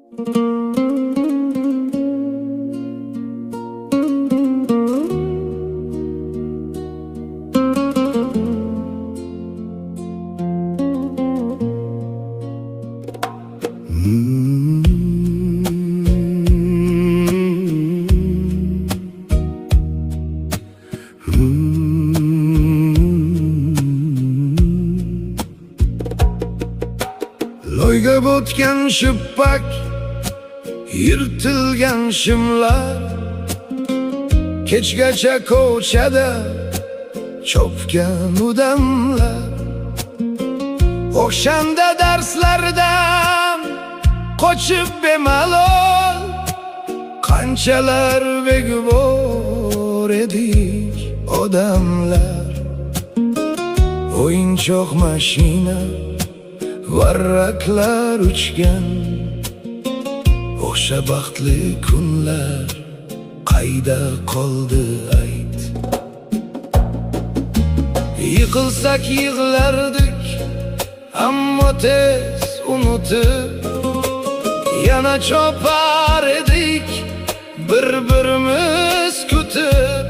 Loyga botgan shippak, yirtilgan shimlar, kechgacha ko'chada chopgan odamlar. O'shanda darslardan qochib bemalol, qanchalar beg'ubor edik odamlar. O'yinchoq mashina, varraklar uchgan, o'sha baxtli kunlar qayda qoldi ayt? Yiqilsak yig'lardik, ammo tez unutib, yana chopar edik bir-birimiz kutib.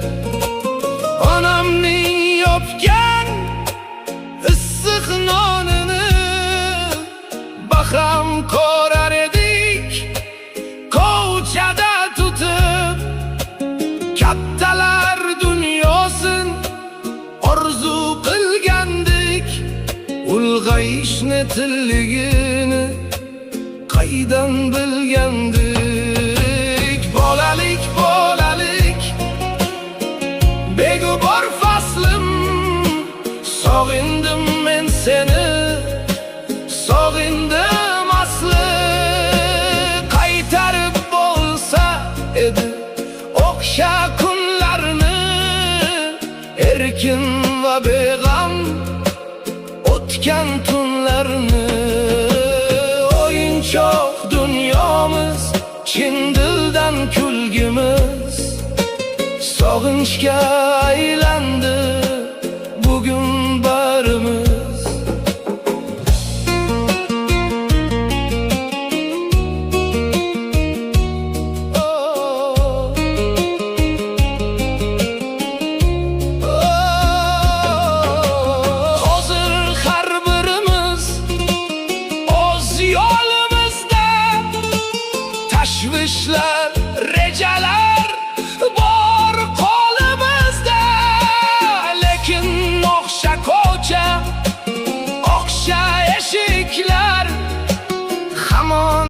Onamning yopgan issiq nonini bahram ko'rar edik ko'chada tutib. Kattalar dunyosin orzu qilgandik, ulg'ayishni tilligini qaydan bilgandik? Bolalik, bolalik, beg'ubor faslim, sog'indim men seni, sog'indim asli. Qaytarib bo'lsa edi o'xsha kunlarni, erkin va beg'am o'tgan tunlarni. O'yinchoq dunyomiz, chin dildan kulgimiz, sog'inchga aylandi